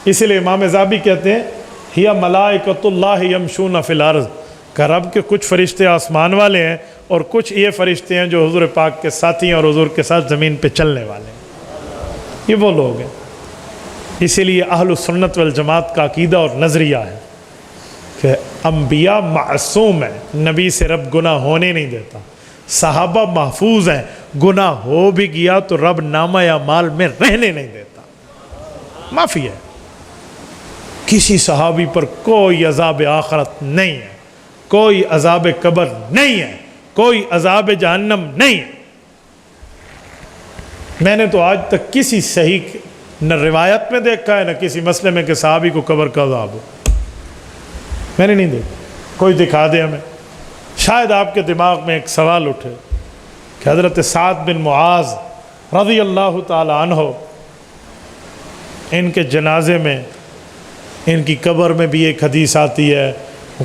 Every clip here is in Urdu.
اسی لیے امام زابی کہتے ہیں ہی ملائکۃ اللہ یمشون فی الارض، کہ رب کے کچھ فرشتے آسمان والے ہیں اور کچھ یہ فرشتے ہیں جو حضور پاک کے ساتھی ہیں اور حضور کے ساتھ زمین پہ چلنے والے ہیں۔ یہ وہ لوگ ہیں۔ اسی لیے اہل السنت والجماعت کا عقیدہ اور نظریہ ہے کہ انبیاء معصوم ہیں، نبی سے رب گناہ ہونے نہیں دیتا، صحابہ محفوظ ہیں، گناہ ہو بھی گیا تو رب نامہ اعمال میں رہنے نہیں دیتا، معافی ہے۔ کسی صحابی پر کوئی عذاب آخرت نہیں ہے، کوئی عذاب قبر نہیں ہے، کوئی عذاب جہنم نہیں ہے۔ میں نے تو آج تک کسی صحیح نہ روایت میں دیکھا ہے نہ کسی مسئلے میں کہ صحابی کو قبر کا عذاب ہو، میں نے نہیں دیکھا۔ کوئی دکھا دے ہمیں۔ شاید آپ کے دماغ میں ایک سوال اٹھے کہ حضرت سعد بن معاذ رضی اللہ تعالی عنہ، ان کے جنازے میں ان کی قبر میں بھی ایک حدیث آتی ہے،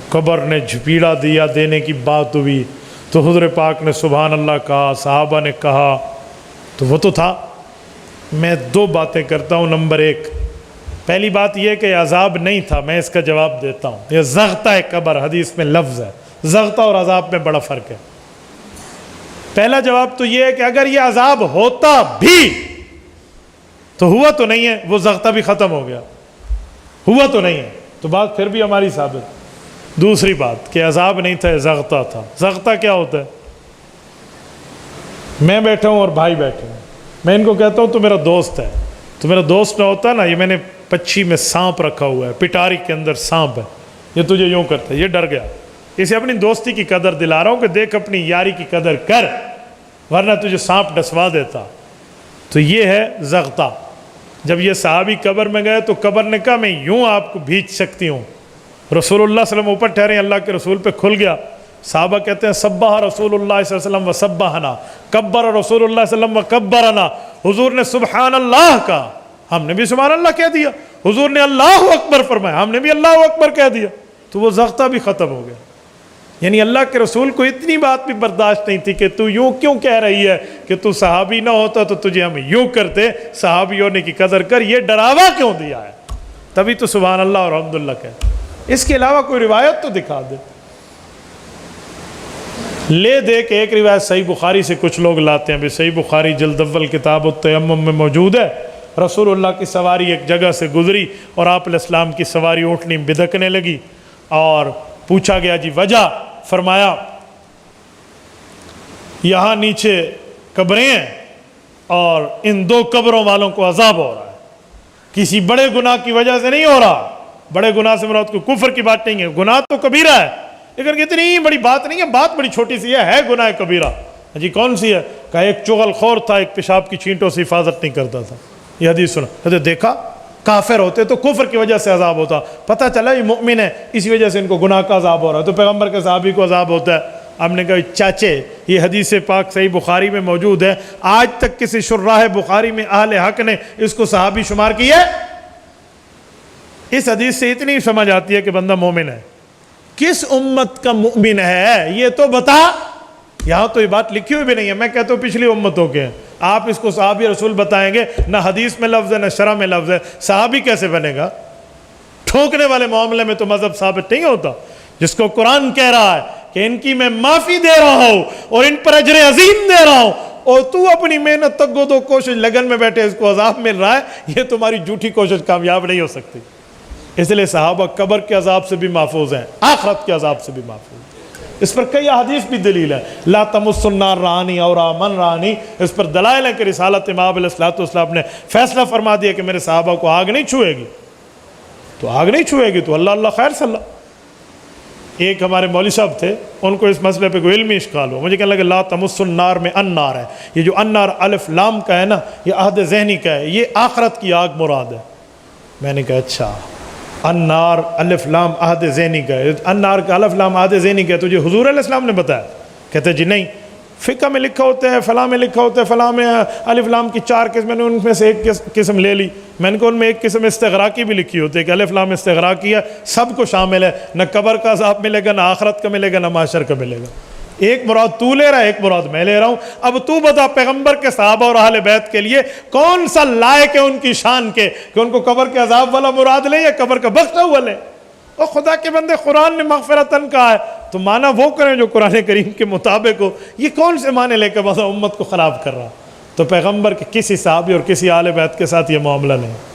قبر نے جھپیڑا دیا دینے کی بات ہوئی تو حضور پاک نے سبحان اللہ کہا، صحابہ نے کہا، تو وہ تو تھا۔ میں دو باتیں کرتا ہوں۔ نمبر ایک، پہلی بات یہ کہ عذاب نہیں تھا، میں اس کا جواب دیتا ہوں۔ یہ زغطہ قبر حدیث میں لفظ ہے، زغطہ اور عذاب میں بڑا فرق ہے۔ پہلا جواب تو یہ ہے کہ اگر یہ عذاب ہوتا بھی تو ہوا تو نہیں ہے، وہ زغطہ بھی ختم ہو گیا، ہوا تو نہیں ہے، تو بات پھر بھی ہماری ثابت۔ دوسری بات کہ عذاب نہیں تھا، زغطہ تھا۔ زغطہ کیا ہوتا ہے؟ میں بیٹھا ہوں اور بھائی بیٹھے ہیں، میں ان کو کہتا ہوں تو میرا دوست ہے، تو میرا دوست نہ ہوتا نا، یہ میں نے پچھی میں سانپ رکھا ہوا ہے، پٹاری کے اندر سانپ ہے، یہ تجھے یوں کرتا ہے، یہ ڈر گیا، اسے اپنی دوستی کی قدر دلا رہا ہوں کہ دیکھ اپنی یاری کی قدر کر ورنہ تجھے سانپ ڈسوا دیتا۔ تو یہ ہے زغطہ۔ جب یہ صحابی قبر میں گئے تو قبر نے کہا میں یوں آپ کو بھیج سکتی ہوں۔ رسول اللہ صلی اللہ علیہ وسلم اوپر ٹھہرے، اللہ کے رسول پہ کھل گیا۔ صحابہ کہتے ہیں سبح رسول اللہ صلی اللہ علیہ وسلم و سبحنا، کبر رسول اللہ صلی اللہ علیہ وسلم و کبرنا، حضور نے سبحان اللہ کہا، ہم نے بھی سبحان اللہ کہہ دیا، حضور نے اللہ اکبر فرمایا، ہم نے بھی اللہ اکبر کہہ دیا، تو وہ زغطہ بھی ختم ہو گیا۔ یعنی اللہ کے رسول کو اتنی بات بھی برداشت نہیں تھی کہ تو یوں کیوں کہہ رہی ہے کہ تو صحابی نہ ہوتا تو تجھے ہم یوں کرتے، صحابی ہونے کی قدر کر، یہ ڈراوا کیوں دیا ہے؟ تبھی تو سبحان اللہ اور الحمدللہ کہتے۔ اس کے علاوہ کوئی روایت تو دکھا دے، لے دے کہ ایک روایت صحیح بخاری سے کچھ لوگ لاتے ہیں، بھی صحیح بخاری جلد اول کتاب التیمم میں موجود ہے، رسول اللہ کی سواری ایک جگہ سے گزری اور آپ علیہ السلام کی سواری اونٹنی بدکنے لگی، اور پوچھا گیا جی وجہ، فرمایا یہاں نیچے قبریں ہیں اور ان دو قبروں والوں کو عذاب ہو رہا ہے، کسی بڑے گناہ کی وجہ سے نہیں ہو رہا، بڑے گناہ سے مراد کوئی کفر کی بات نہیں ہے، گناہ تو کبیرہ ہے لیکن اتنی بڑی بات نہیں ہے، بات بڑی چھوٹی سی ہے گناہ کبیرہ۔ جی کون سی ہے؟ کہا ایک چغل خور تھا، ایک پیشاب کی چھینٹوں سے حفاظت نہیں کرتا تھا۔ یہ حدیث سنا، کہتے دیکھا کافر ہوتے تو کفر کی وجہ سے عذاب ہوتا، پتہ چلا یہ مؤمن ہے اسی وجہ سے ان کو گناہ کا عذاب ہو رہا ہے، تو پیغمبر کے صحابی کو عذاب ہوتا ہے۔ ہم نے کہا چاچے یہ حدیث پاک صحیح بخاری میں موجود ہے، آج تک کسی شراح بخاری میں اہل حق نے اس کو صحابی شمار کیا ہے؟ اس حدیث سے اتنی سمجھ آتی ہے کہ بندہ مومن ہے۔ کس امت کا مؤمن ہے یہ تو بتا۔ یہاں تو یہ بات لکھی ہوئی بھی نہیں ہے، میں کہتا ہوں پچھلی امتوں کے ہیں، آپ اس کو صحابی رسول بتائیں گے، نہ حدیث میں لفظ ہے نہ شرع میں لفظ ہے، صحابی کیسے بنے گا؟ ٹھوکنے والے معاملے میں تو مذہب ثابت نہیں ہوتا۔ جس کو قرآن کہہ رہا ہے کہ ان کی میں معافی دے رہا ہوں اور ان پر اجر عظیم دے رہا ہوں، اور تو اپنی محنت تک گو دو کوشش لگن میں بیٹھے اس کو عذاب مل رہا ہے، یہ تمہاری جھوٹی کوشش کامیاب نہیں ہو سکتی۔ اس لیے صحابہ قبر کے عذاب سے بھی محفوظ ہیں، آخرت کے عذاب سے بھی محفوظ ہیں۔ اس پر کئی حدیث بھی دلیل ہے، لا تمس النار رانی اور من رانی، اس پر دلائل ہے کہ رسالت امام علیہ السلام نے فیصلہ فرما دیا کہ میرے صحابہ کو آگ نہیں چھوئے گی، تو آگ نہیں چھوئے گی تو اللہ اللہ خیر صلی اللہ۔ ایک ہمارے مولوی صاحب تھے، ان کو اس مسئلے پہ کوئی علمی اشکال ہوا، مجھے کہنے لگا لا تمس النار میں النار ہے، یہ جو النار الف لام کا ہے نا، یہ عہد ذہنی کا ہے، یہ آخرت کی آگ مراد ہے۔ میں نے کہا اچھا، النار الف لام عہد ذہنی کا ہے، النار کا الف لام عہد ذہنی کا ہے، تجھے حضور علیہ السلام نے بتایا؟ کہتے جی نہیں، فقہ میں لکھا ہوتا ہے، فلاں میں لکھا ہوتا ہے، فلاں میں الف لام کی 4 قسم، میں نے ان میں سے ایک قسم لے لی، میں نے کہا ان میں ایک قسم استغراقی بھی لکھی ہوتی ہے کہ الف لام استغراقی ہے، سب کو شامل ہے، نہ قبر کا عذاب ملے گا، نہ آخرت کا ملے گا، نہ محشر کا ملے گا۔ ایک مراد تو لے رہا ہے، ایک مراد میں لے رہا ہوں. اب تو بتا پیغمبر کے صحابہ اور اہل بیت کے لیے کون سا لائق ہے ان کی شان کے کہ ان کو قبر کے عذاب والا مراد لے یا قبر کا بخشا ہوا لے؟ اور خدا کے بندے، قرآن نے مغفرتاً کہا ہے تو مانا وہ کریں جو قرآن کریم کے مطابق ہو. یہ کون سے معنی لے کے بس امت کو خراب کر رہا؟ تو پیغمبر کے کسی صحابی اور کسی اہل بیت کے ساتھ یہ معاملہ نہیں.